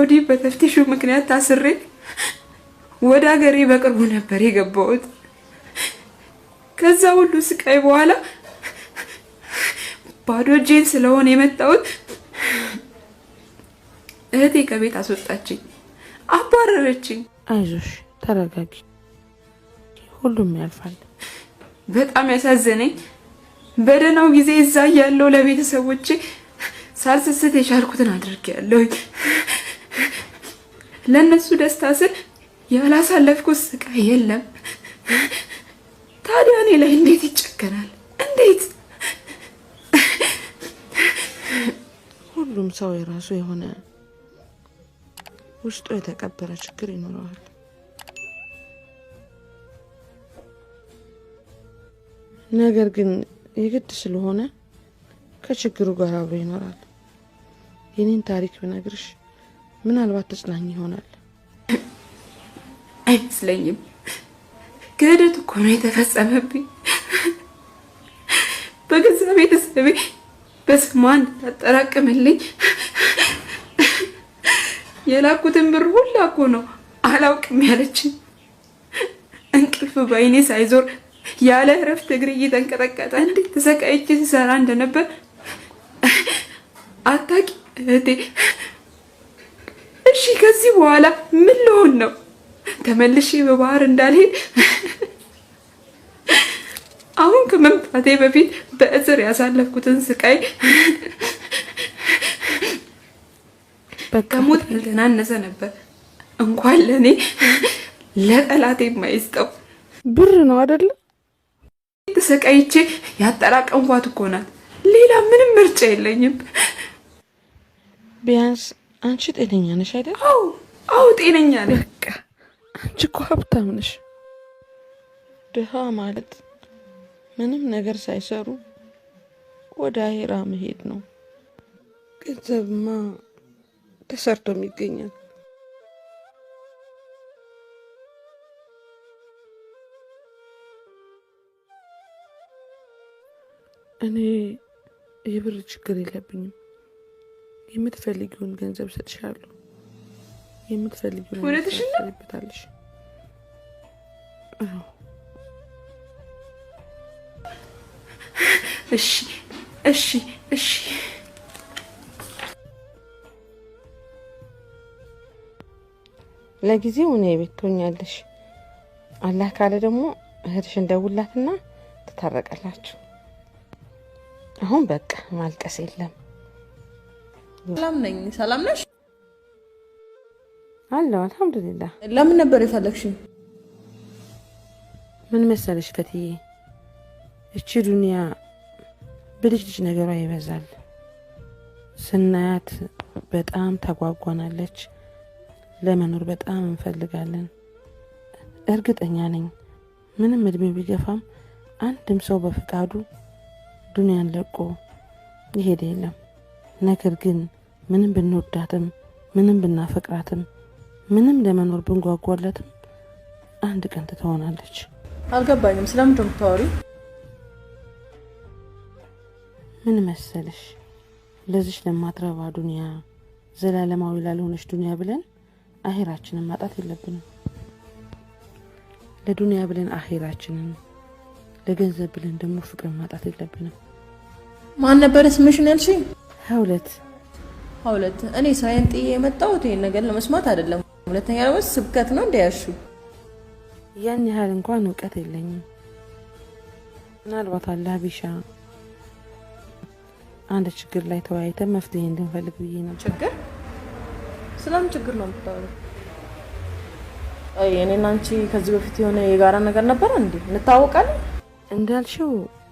ሳውዲ በተፍቲሹ ምክንያት ታስሬ ወደ ሀገሬ በቅርቡ ነበር የገባሁት። ከዛ ሁሉ ስቃይ በኋላ ባዶ እጄን ስለሆነ የመጣሁት እህቴ ከቤት አስወጣችኝ፣ አባረረችኝ። አይዞሽ ተረጋጊ፣ ሁሉም ያልፋል። በጣም ያሳዘነኝ በደህናው ጊዜ እዛ ያለው ለቤተሰቦቼ ሳልስስት የቻልኩትን አድርጌያለሁ። ለነሱ ደስታ ስል ያላሳለፍኩት ስቃይ የለም። ታዲያ እኔ ላይ እንዴት ይጨከናል? እንዴት? ሁሉም ሰው የራሱ የሆነ ውስጡ የተቀበረ ችግር ይኖረዋል። ነገር ግን የግድ ስለሆነ ከችግሩ ጋር አብሮ ይኖራል። የኔን ታሪክ ብነግርሽ ምናልባት ተጽናኝ ይሆናል። አይመስለኝም። ክህደት እኮ ነው የተፈጸመብኝ። በገዛ ቤተሰቤ በስሟ እንድታጠራቅምልኝ የላኩትን ብር ሁላ እኮ ነው አላውቅም ያለችኝ። እንቅልፍ በዓይኔ ሳይዞር ያለ እረፍት እግሬ እየተንቀጠቀጠ እንዴት ተሰቃይቼ ሲሰራ እንደነበር አታቂ እህቴ። እሺ ከዚህ በኋላ ምን ልሆን ነው? ተመልሼ በባህር እንዳልሄድ አሁን ከመምጣቴ በፊት በእስር ያሳለፍኩትን ስቃይ ከሞት ያልተናነሰ ነበር። እንኳን ለኔ ለጠላቴ የማይስጠው ብር ነው አይደል? ተሰቃይቼ ያጠራቀምኳት እኮ ናት። ሌላ ምንም ምርጫ የለኝም። ቢያንስ አንቺ ጤነኛ ነሽ አይደል? አዎ ጤነኛ ነኝ። በቃ አንቺ እኮ ሀብታም ነሽ። ድሃ ማለት ምንም ነገር ሳይሰሩ ወደ አሄራ መሄድ ነው። ገንዘብማ ተሰርቶም ይገኛል። እኔ የብር ችግር የለብኝም። የምትፈልጊውን ገንዘብ ሰጥሻለሁ። የምትፈልጊውን ታለሽ። እሺ ለጊዜው እኔ ቤት ትሆኛለሽ። አላህ ካለ ደግሞ እህትሽን ደውላትና ትታረቃላችሁ። አሁን በቃ ማልቀስ የለም። ሰላም ነኝ። ሰላም ነሽ? አለሁ አልሐምዱሊላህ። ለምን ነበር የፈለግሽኝ? ምን መሰለሽ ፈትዬ፣ እቺ ዱንያ ብልጭ ነገሯ ይበዛል። ስናያት በጣም ተጓጓናለች። ለመኖር በጣም እንፈልጋለን። እርግጠኛ ነኝ ምንም እድሜ ቢገፋም አንድም ሰው በፍቃዱ ዱንያን ለቆ ይሄድ የለም። ነገር ግን ምንም ብንወዳትም ምንም ብናፈቅራትም ምንም ለመኖር ብንጓጓለትም አንድ ቀን ትተወናለች። አልገባኝም። ስለምን ተምታወሪ? ምን መሰለሽ፣ ለዚህ ለማትረባ ዱንያ፣ ዘላለማዊ ላልሆነች ዱንያ ብለን አኺራችንን ማጣት የለብንም። ለዱንያ ብለን አኺራችንን፣ ለገንዘብ ብለን ደግሞ ፍቅርን ማጣት የለብንም። ማን ነበር ስምሽን ያልሽኝ? ሀውለት። እኔ ሳይን ጥዬ የመጣሁት ይሄን ነገር ለመስማት አይደለም። ሁለተኛ ደግሞ ስብከት ነው እንደያሹ። ያን ያህል እንኳን እውቀት የለኝም። ምናልባት አላህ ቢሻ አንድ ችግር ላይ ተወያይተን መፍትሄ እንድንፈልግ ብዬ ነው። ችግር? ስለምን ችግር ነው የምታወሪው? እኔና አንቺ ከዚህ በፊት የሆነ የጋራ ነገር ነበር እንዴ? እንታወቃለን? እንዳልሽው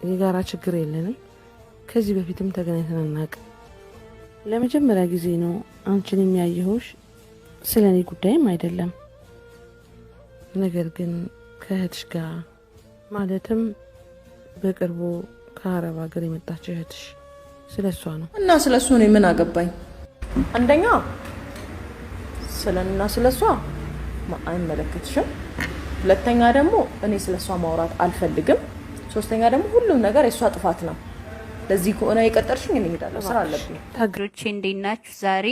የጋራ ችግር የለንም። ከዚህ በፊትም ተገናኝተን አናውቅም። ለመጀመሪያ ጊዜ ነው አንቺን የሚያየሁሽ። ስለኔ ጉዳይም አይደለም። ነገር ግን ከእህትሽ ጋር ማለትም በቅርቡ ከአረብ ሀገር የመጣች እህትሽ ስለሷ ነው። እና ስለሱ ነው ምን አገባኝ? አንደኛ ስለና ስለሷ አይመለከትሽም። ሁለተኛ ደግሞ እኔ ስለሷ ማውራት አልፈልግም። ሶስተኛ ደግሞ ሁሉም ነገር የሷ ጥፋት ነው። ለዚህ ከሆነ የቀጠርሽኝ እኔ ሄዳለሁ፣ ስራ አለብኝ። ታግሮቼ እንዴት ናችሁ? ዛሬ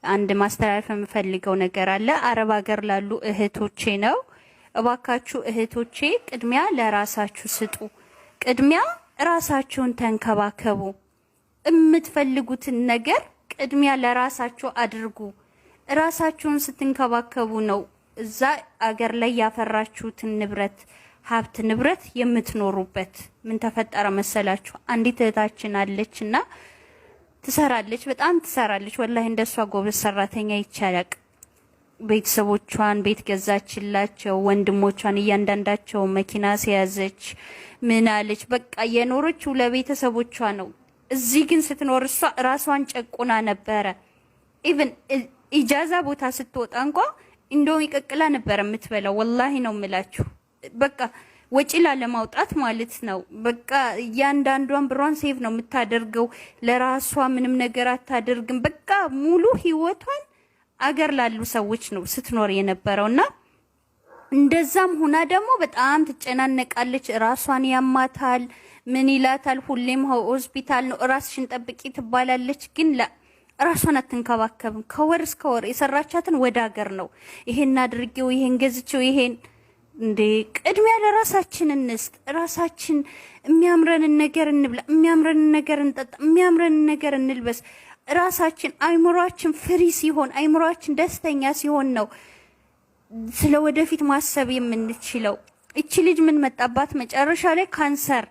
አንድ ማስተላለፍ የምፈልገው ነገር አለ። አረብ ሀገር ላሉ እህቶቼ ነው። እባካችሁ እህቶቼ ቅድሚያ ለራሳችሁ ስጡ። ቅድሚያ ራሳችሁን ተንከባከቡ። የምትፈልጉትን ነገር ቅድሚያ ለራሳችሁ አድርጉ። ራሳችሁን ስትንከባከቡ ነው እዛ አገር ላይ ያፈራችሁትን ንብረት ሀብት ንብረት የምትኖሩበት። ምን ተፈጠረ መሰላችሁ? አንዲት እህታችን አለችና ትሰራለች፣ በጣም ትሰራለች። ወላሂ እንደሷ ጎበዝ ሰራተኛ ይቻላል። ቤተሰቦቿን ቤት ገዛችላቸው፣ ወንድሞቿን እያንዳንዳቸው መኪና ሲያዘች ምን አለች። በቃ የኖረችው ለቤተሰቦቿ ነው። እዚህ ግን ስትኖር እሷ ራሷን ጨቁና ነበረ። ኢቭን ኢጃዛ ቦታ ስትወጣ እንኳን እንደው ይቀቅላ ነበር የምትበላው። ወላሂ ነው የምላችሁ። በቃ ወጪ ላለማውጣት ማለት ነው። በቃ እያንዳንዷን ብሯን ሴቭ ነው የምታደርገው። ለራሷ ምንም ነገር አታደርግም። በቃ ሙሉ ህይወቷን አገር ላሉ ሰዎች ነው ስትኖር የነበረውና እንደዛም ሆና ደግሞ በጣም ትጨናነቃለች። ራሷን ያማታል። ምን ይላታል? ሁሌም ሆስፒታል ነው። ራስሽን ጠብቂ ትባላለች። ግን ራሷን አትንከባከብም። ከወር እስከ ወር የሰራቻትን ወደ ሀገር ነው። ይሄን አድርጌው፣ ይሄን ገዝቼው፣ ይሄን እንዴ ቅድሚያ ለራሳችን እንስጥ። ራሳችን የሚያምረንን ነገር እንብላ፣ የሚያምረንን ነገር እንጠጣ፣ የሚያምረንን ነገር እንልበስ። ራሳችን አይምሮአችን ፍሪ ሲሆን፣ አይምሮአችን ደስተኛ ሲሆን ነው ስለ ወደፊት ማሰብ የምንችለው። እቺ ልጅ ምን መጣባት? መጨረሻ ላይ ካንሰር፣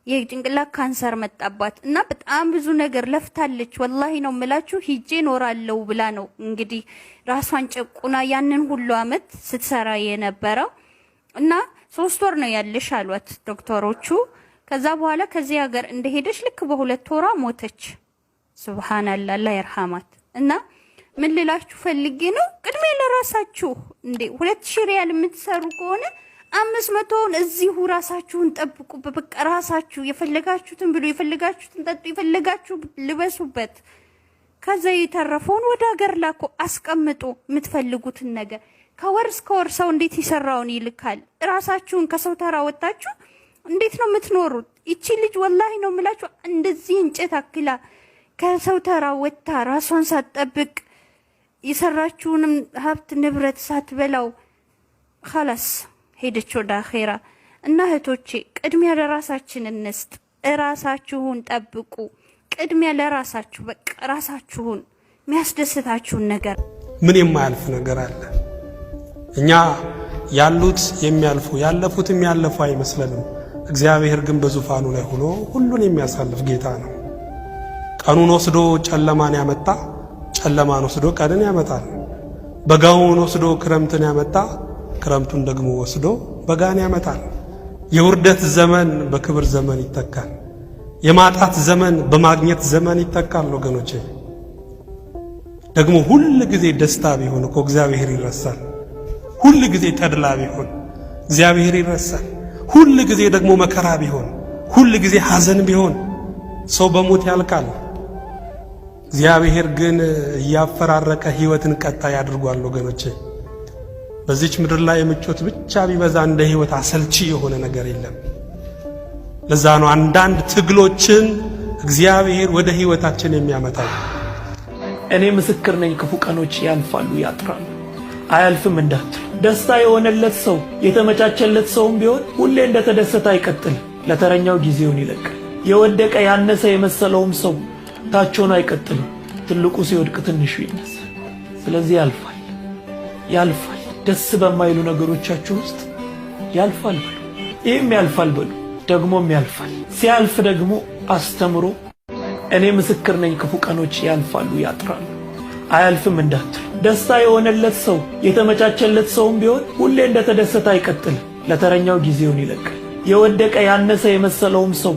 የጭንቅላት ካንሰር መጣባት እና በጣም ብዙ ነገር ለፍታለች። ወላሂ ነው የምላችሁ። ሂጄ ኖራለሁ ብላ ነው እንግዲህ ራሷን ጨቁና ያንን ሁሉ አመት ስትሰራ የነበረው እና 3 ወር ነው ያለሽ አሏት ዶክተሮቹ። ከዛ በኋላ ከዚህ ሀገር እንደሄደች ልክ በ2 ወሯ ሞተች። ሱብሃንአላህ፣ አላህ ይርሐማት። እና ምን ልላችሁ ፈልጌ ነው ቅድሜ ለራሳችሁ እንዴ 2000 ሪያል የምትሰሩ ከሆነ 500ውን እዚሁ ራሳችሁን ጠብቁ። በቃ ራሳችሁ የፈለጋችሁትን ብሉ፣ የፈለጋችሁትን ጠጡ፣ የፈለጋችሁ ልበሱበት። ከዛ የተረፈውን ወደ ሀገር ላኩ፣ አስቀምጡ የምትፈልጉትን ነገር። ከወር እስከ ወር ሰው እንዴት ይሰራውን ይልካል። ራሳችሁን ከሰው ተራ ወጣችሁ እንዴት ነው የምትኖሩት? እቺ ልጅ ወላሂ ነው የምላችሁ እንደዚህ እንጨት አክላ ከሰው ተራ ወጣ ራሷን ሳትጠብቅ የሰራችሁንም ሀብት ንብረት ሳትበላው خلاص ሄደች ወደ አኺራ። እና እህቶቼ ቅድሚያ ለራሳችን እንስጥ። ራሳችሁን ጠብቁ። ቅድሚያ ለራሳችሁ በቃ ራሳችሁን የሚያስደስታችሁን ነገር። ምን የማያልፍ ነገር አለ? እኛ ያሉት የሚያልፉ ያለፉት የሚያልፉ አይመስለንም። እግዚአብሔር ግን በዙፋኑ ላይ ሆኖ ሁሉን የሚያሳልፍ ጌታ ነው። ቀኑን ወስዶ ጨለማን ያመጣ ጨለማን ወስዶ ቀንን ያመጣል። በጋውን ወስዶ ክረምትን ያመጣ ክረምቱን ደግሞ ወስዶ በጋን ያመጣል። የውርደት ዘመን በክብር ዘመን ይተካል። የማጣት ዘመን በማግኘት ዘመን ይተካል። ወገኖቼ ደግሞ ሁል ጊዜ ደስታ ቢሆን እኮ እግዚአብሔር ይረሳል። ሁል ጊዜ ተድላ ቢሆን እግዚአብሔር ይረሳል። ሁል ጊዜ ደግሞ መከራ ቢሆን፣ ሁል ጊዜ ሐዘን ቢሆን ሰው በሞት ያልቃል። እግዚአብሔር ግን እያፈራረቀ ህይወትን ቀጣይ አድርጓል። ወገኖቼ በዚች ምድር ላይ ምቾት ብቻ ቢበዛ እንደ ህይወት አሰልቺ የሆነ ነገር የለም። ለዛ ነው አንዳንድ ትግሎችን እግዚአብሔር ወደ ህይወታችን የሚያመጣው። እኔ ምስክር ነኝ፣ ክፉ ቀኖች ያልፋሉ ያጥራሉ። አያልፍም እንዳትሉ። ደስታ የሆነለት ሰው የተመቻቸለት ሰውም ቢሆን ሁሌ እንደተደሰተ አይቀጥል፣ ለተረኛው ጊዜውን ይለቃል። የወደቀ ያነሰ የመሰለውም ሰው ታቾን አይቀጥልም፣ ትልቁ ሲወድቅ ትንሹ ይነሳል። ስለዚህ ያልፋል ያልፋል። ደስ በማይሉ ነገሮቻችሁ ውስጥ ያልፋል በሉ፣ ይህም ያልፋል በሉ፣ ደግሞም ያልፋል። ሲያልፍ ደግሞ አስተምሮ እኔ ምስክር ነኝ፣ ክፉ ቀኖች ያልፋሉ ያጥራሉ። አያልፍም እንዳትሉ። ደስታ የሆነለት ሰው የተመቻቸለት ሰውም ቢሆን ሁሌ እንደተደሰተ አይቀጥልም፣ ለተረኛው ጊዜውን ይለቃል። የወደቀ ያነሰ የመሰለውም ሰው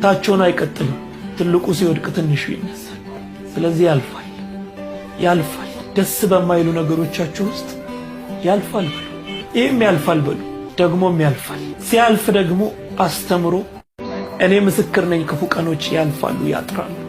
ታቾን አይቀጥልም፣ ትልቁ ሲወድቅ ትንሹ ይነሳል። ስለዚህ ያልፋል ያልፋል። ደስ በማይሉ ነገሮቻችሁ ውስጥ ያልፋል በሉ፣ ይህም ያልፋል በሉ፣ ደግሞም ያልፋል። ሲያልፍ ደግሞ አስተምሮ እኔ ምስክር ነኝ፣ ክፉ ቀኖች ያልፋሉ ያጥራሉ።